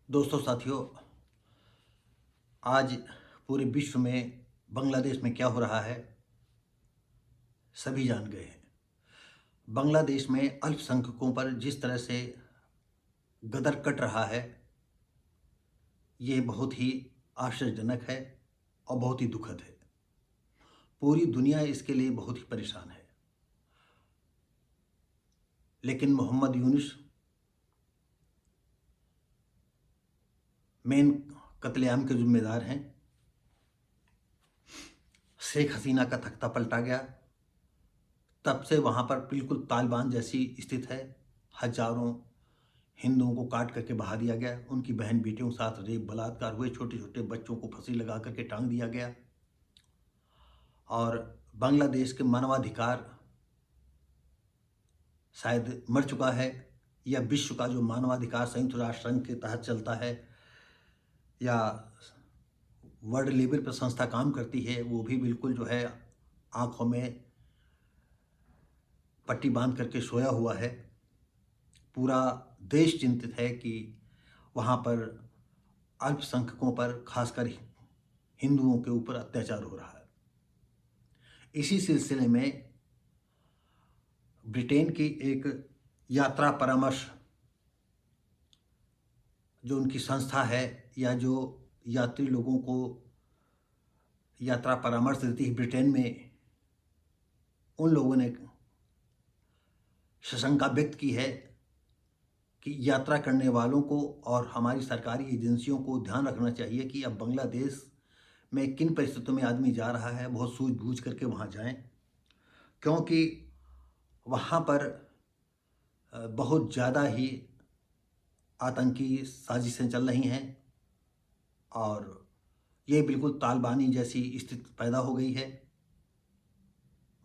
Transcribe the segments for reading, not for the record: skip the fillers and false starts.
दोस्तों साथियों, आज पूरे विश्व में बांग्लादेश में क्या हो रहा है सभी जान गए हैं। बांग्लादेश में अल्पसंख्यकों पर जिस तरह से गदर कट रहा है, ये बहुत ही आश्चर्यजनक है और बहुत ही दुखद है। पूरी दुनिया इसके लिए बहुत ही परेशान है, लेकिन मोहम्मद यूनुस मेन कत्लेआम के जिम्मेदार हैं। शेख हसीना का तख्ता पलटा गया, तब से वहाँ पर बिल्कुल तालिबान जैसी स्थिति है। हजारों हिंदुओं को काट करके बहा दिया गया, उनकी बहन बेटियों के साथ रेप बलात्कार हुए, छोटे छोटे बच्चों को फांसी लगा करके टांग दिया गया। और बांग्लादेश के मानवाधिकार शायद मर चुका है, या विश्व का जो मानवाधिकार संयुक्त राष्ट्र संघ के तहत चलता है या वर्ल्ड लेवल पर संस्था काम करती है, वो भी बिल्कुल जो है आंखों में पट्टी बांध करके सोया हुआ है। पूरा देश चिंतित है कि वहाँ पर अल्पसंख्यकों पर, खासकर हिंदुओं के ऊपर अत्याचार हो रहा है। इसी सिलसिले में ब्रिटेन की एक यात्रा परामर्श जो उनकी संस्था है, या जो यात्री लोगों को यात्रा परामर्श देती है ब्रिटेन में, उन लोगों ने शंका व्यक्त की है कि यात्रा करने वालों को और हमारी सरकारी एजेंसियों को ध्यान रखना चाहिए कि अब बांग्लादेश में किन परिस्थितियों में आदमी जा रहा है, बहुत सूझबूझ करके वहाँ जाएं, क्योंकि वहाँ पर बहुत ज़्यादा ही आतंकी साजिशें चल रही हैं और ये बिल्कुल तालिबानी जैसी स्थिति पैदा हो गई है।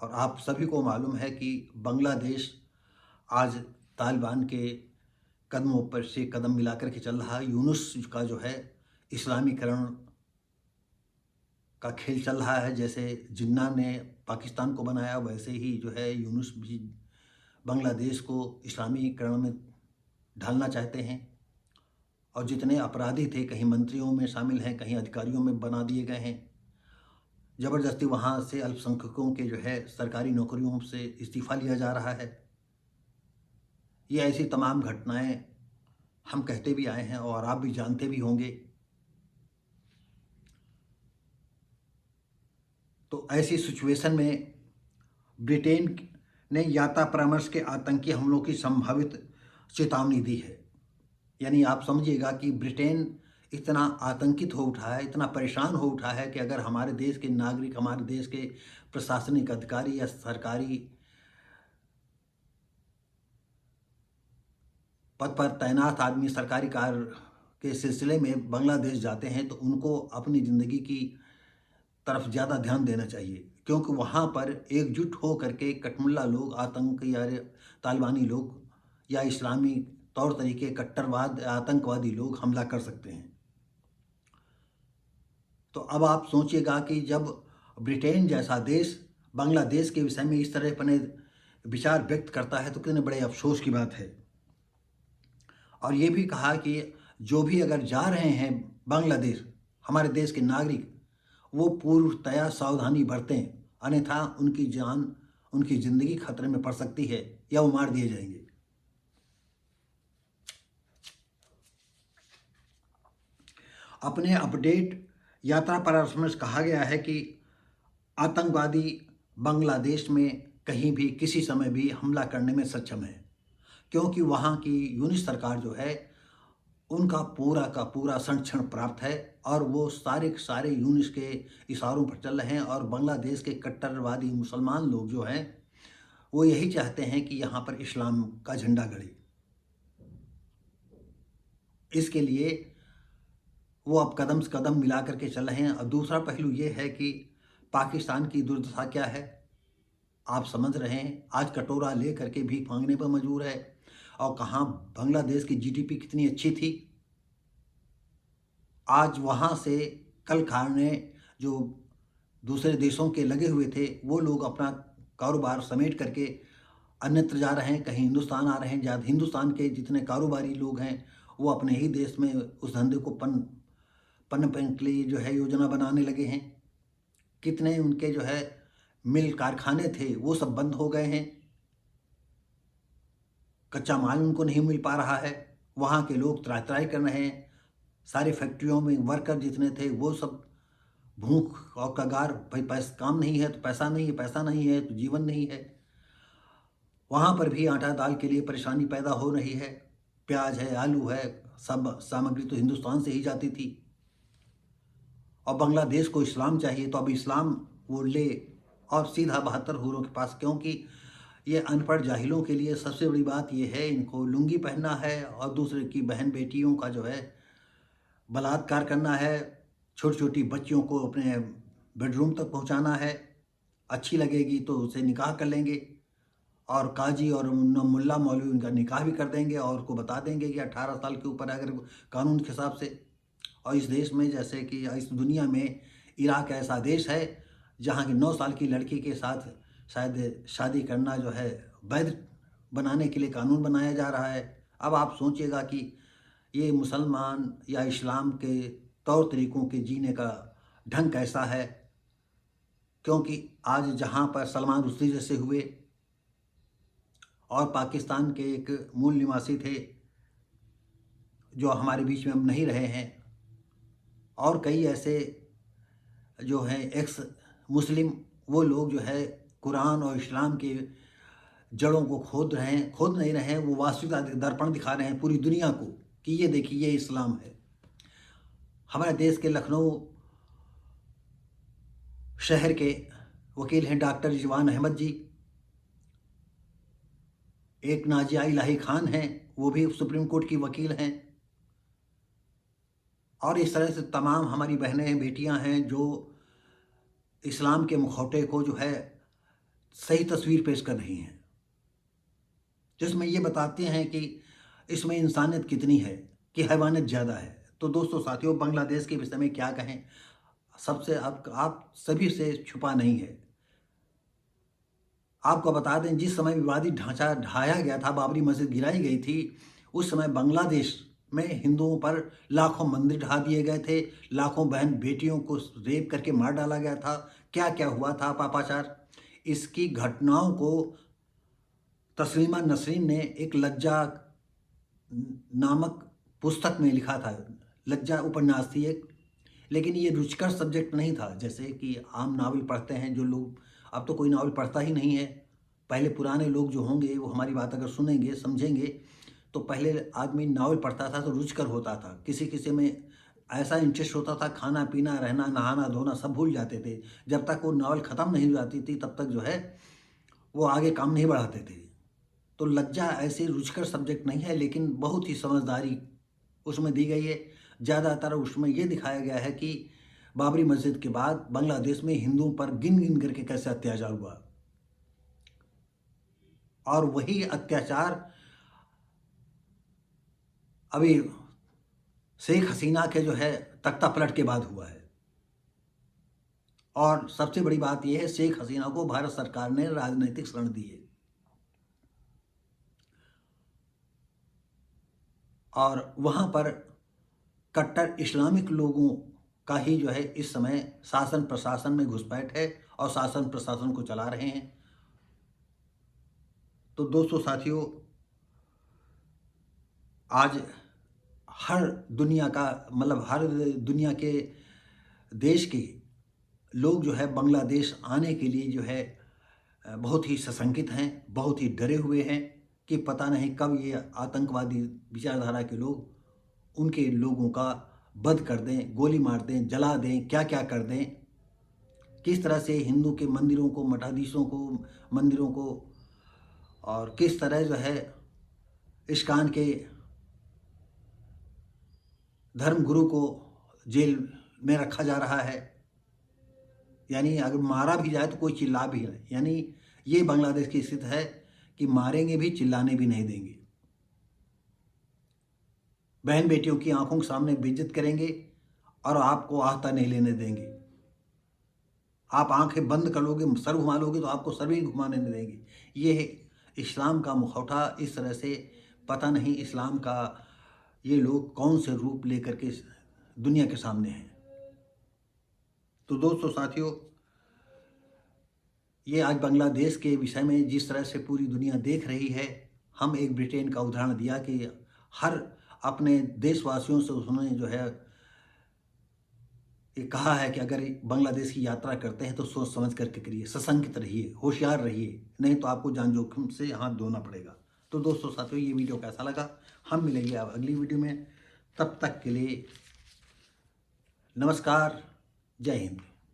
और आप सभी को मालूम है कि बांग्लादेश आज तालिबान के कदमों पर से कदम मिला कर के चल रहा है। यूनुस का जो है इस्लामीकरण का खेल चल रहा है। जैसे जिन्ना ने पाकिस्तान को बनाया, वैसे ही जो है यूनुस भी बांग्लादेश को इस्लामीकरण में ढालना चाहते हैं। और जितने अपराधी थे, कहीं मंत्रियों में शामिल हैं, कहीं अधिकारियों में बना दिए गए हैं। ज़बरदस्ती वहाँ से अल्पसंख्यकों के जो है सरकारी नौकरियों से इस्तीफ़ा लिया जा रहा है। ये ऐसी तमाम घटनाएं हम कहते भी आए हैं और आप भी जानते भी होंगे। तो ऐसी सिचुएशन में ब्रिटेन ने यात्रा परामर्श के आतंकी हमलों की संभावित चेतावनी दी है। यानी आप समझिएगा कि ब्रिटेन इतना आतंकित हो उठा है, इतना परेशान हो उठा है कि अगर हमारे देश के नागरिक, हमारे देश के प्रशासनिक अधिकारी या सरकारी पद पर तैनात आदमी सरकारी कार्य के सिलसिले में बांग्लादेश जाते हैं, तो उनको अपनी ज़िंदगी की तरफ ज़्यादा ध्यान देना चाहिए, क्योंकि वहाँ पर एकजुट हो करके कठमुल्ला लोग, आतंक या तालिबानी लोग या इस्लामी तौर तरीके कट्टरवाद आतंकवादी लोग हमला कर सकते हैं। तो अब आप सोचिएगा कि जब ब्रिटेन जैसा देश बांग्लादेश के विषय में इस तरह अपने विचार व्यक्त करता है, तो कितने बड़े अफसोस की बात है। और ये भी कहा कि जो भी अगर जा रहे हैं बांग्लादेश, हमारे देश के नागरिक, वो पूर्वतया सावधानी बरतें, अन्यथा उनकी जान, उनकी ज़िंदगी खतरे में पड़ सकती है या वो मार दिए जाएंगे। अपने अपडेट यात्रा परामर्श में कहा गया है कि आतंकवादी बांग्लादेश में कहीं भी किसी समय भी हमला करने में सक्षम है, क्योंकि वहाँ की यूनिट सरकार जो है उनका पूरा का पूरा संरक्षण प्राप्त है और वो सारे के सारे यूनिस के इशारों पर चल रहे हैं। और बांग्लादेश के कट्टरवादी मुसलमान लोग जो हैं वो यही चाहते हैं कि यहाँ पर इस्लाम का झंडा गड़े। इसके लिए वो अब कदम से कदम मिला करके चल रहे हैं। और दूसरा पहलू ये है कि पाकिस्तान की दुर्दशा क्या है, आप समझ रहे हैं। आज कटोरा ले करके भीख मांगने पर मजबूर है। और कहाँ बांग्लादेश की जीडीपी कितनी अच्छी थी, आज वहाँ से कल खाने जो दूसरे देशों के लगे हुए थे, वो लोग अपना कारोबार समेट करके अन्यत्र जा रहे हैं, कहीं हिंदुस्तान आ रहे हैं। ज़्यादा हिंदुस्तान के जितने कारोबारी लोग हैं वो अपने ही देश में उस धंधे को पनपने के लिए जो है योजना बनाने लगे हैं। कितने उनके जो है मिल कारखाने थे वो सब बंद हो गए हैं, कच्चा माल उनको नहीं मिल पा रहा है, वहाँ के लोग त्राही त्राही कर रहे हैं। सारी फैक्ट्रियों में वर्कर जितने थे वो सब भूख और कगार, भाई पैसा काम नहीं है तो पैसा नहीं है, पैसा नहीं है तो जीवन नहीं है। वहाँ पर भी आटा दाल के लिए परेशानी पैदा हो रही है। प्याज है, आलू है, सब सामग्री तो हिंदुस्तान से ही जाती थी। और बांग्लादेश को इस्लाम चाहिए तो अब इस्लाम वो ले और सीधा 72 हूरों के पास, क्योंकि ये अनपढ़ जाहिलों के लिए सबसे बड़ी बात ये है, इनको लुंगी पहनना है और दूसरे की बहन बेटियों का जो है बलात्कार करना है, छोटी छोटी बच्चियों को अपने बेडरूम तक पहुंचाना है, अच्छी लगेगी तो उसे निकाह कर लेंगे और काजी और मुल्ला मौलवी उनका निकाह भी कर देंगे और उसको बता देंगे कि 18 साल के ऊपर अगर कानून के हिसाब से। और इस देश में, जैसे कि इस दुनिया में इराक ऐसा देश है जहाँ की 9 साल की लड़की के साथ शायद शादी करना जो है वैध बनाने के लिए कानून बनाया जा रहा है। अब आप सोचिएगा कि ये मुसलमान या इस्लाम के तौर तरीक़ों के जीने का ढंग कैसा है। क्योंकि आज जहाँ पर सलमान रुश्दी जैसे हुए और पाकिस्तान के एक मूल निवासी थे जो हमारे बीच में अब नहीं रहे हैं, और कई ऐसे जो हैं एक्स मुस्लिम, वो लोग जो है कुरान और इस्लाम के जड़ों को खोद नहीं रहे हैं, वो वास्तविकता दर्पण दिखा रहे हैं पूरी दुनिया को कि ये देखिए ये इस्लाम है। हमारे देश के लखनऊ शहर के वकील हैं डॉक्टर रिजवान अहमद जी, एक नाजिया इलाही खान हैं, वो भी सुप्रीम कोर्ट की वकील हैं, और इस तरह से तमाम हमारी बहनें बेटियां हैं जो इस्लाम के मुखौटे को जो है सही तस्वीर पेश कर रही हैं, जिसमें ये बताते हैं कि इसमें इंसानियत कितनी है कि हैवानियत ज़्यादा है। तो दोस्तों साथियों, बांग्लादेश के विषय में क्या कहें, सबसे आप सभी से छुपा नहीं है। आपको बता दें, जिस समय विवादित ढांचा ढाया गया था, बाबरी मस्जिद गिराई गई थी, उस समय बांग्लादेश में हिंदुओं पर लाखों मंदिर ढा दिए गए थे, लाखों बहन बेटियों को रेप करके मार डाला गया था। क्या क्या हुआ था पापाचार, इसकी घटनाओं को तस्लीमा नसरीन ने एक लज्जा नामक पुस्तक में लिखा था। लज्जा उपन्यास थी एक, लेकिन ये रुचिकर सब्जेक्ट नहीं था। जैसे कि आम नावल पढ़ते हैं जो लोग, अब तो कोई नावल पढ़ता ही नहीं है। पहले पुराने लोग जो होंगे वो हमारी बात अगर सुनेंगे समझेंगे, तो पहले आदमी नावल पढ़ता था तो रुचिकर होता था, किसी किसी में ऐसा इंटरेस्ट होता था, खाना पीना रहना नहाना धोना सब भूल जाते थे। जब तक वो नावल ख़त्म नहीं हो जाती थी तब तक जो है वो आगे काम नहीं बढ़ाते थे। तो लज्जा ऐसे रुचिकर सब्जेक्ट नहीं है, लेकिन बहुत ही समझदारी उसमें दी गई है। ज़्यादातर उसमें ये दिखाया गया है कि बाबरी मस्जिद के बाद बांग्लादेश में हिंदुओं पर गिन गिन करके कैसे अत्याचार हुआ, और वही अत्याचार अभी शेख हसीना के जो है तख्ता पलट के बाद हुआ है। और सबसे बड़ी बात यह है, शेख हसीना को भारत सरकार ने राजनीतिक शरण दी है, और वहाँ पर कट्टर इस्लामिक लोगों का ही जो है इस समय शासन प्रशासन में घुसपैठ है और शासन प्रशासन को चला रहे हैं। तो दोस्तों साथियों, आज हर दुनिया का मतलब हर दुनिया के देश के लोग जो है बांग्लादेश आने के लिए जो है बहुत ही सशंकित हैं, बहुत ही डरे हुए हैं कि पता नहीं कब ये आतंकवादी विचारधारा के लोग उनके लोगों का वध कर दें, गोली मार दें, जला दें, क्या क्या कर दें। किस तरह से हिंदू के मंदिरों को, मठाधीशों को, मंदिरों को, और किस तरह जो है इस्कॉन के धर्म गुरु को जेल में रखा जा रहा है। यानी अगर मारा भी जाए तो कोई चिल्ला भी नहीं। यानी ये बांग्लादेश की स्थिति है कि मारेंगे भी, चिल्लाने भी नहीं देंगे, बहन बेटियों की आंखों के सामने बेइज्जत करेंगे और आपको आहता नहीं लेने देंगे। आप आंखें बंद कर लोगे, सर घुमा लोगे तो आपको सर भी घुमाने नहीं देंगे। ये है इस्लाम का मुखौटा। इस तरह से पता नहीं इस्लाम का ये लोग कौन से रूप लेकर के दुनिया के सामने हैं। तो दोस्तों साथियों, ये आज बांग्लादेश के विषय में जिस तरह से पूरी दुनिया देख रही है, हम एक ब्रिटेन का उदाहरण दिया कि हर अपने देशवासियों से उसने जो है ये कहा है कि अगर बांग्लादेश की यात्रा करते हैं तो सोच समझ करके करिए, सशंकित रहिए, होशियार रहिए, नहीं तो आपको जान जोखिम से हाथ धोना पड़ेगा। तो दोस्तों साथियों, ये वीडियो कैसा लगा, हम मिलेंगे अब अगली वीडियो में। तब तक के लिए नमस्कार, जय हिंद।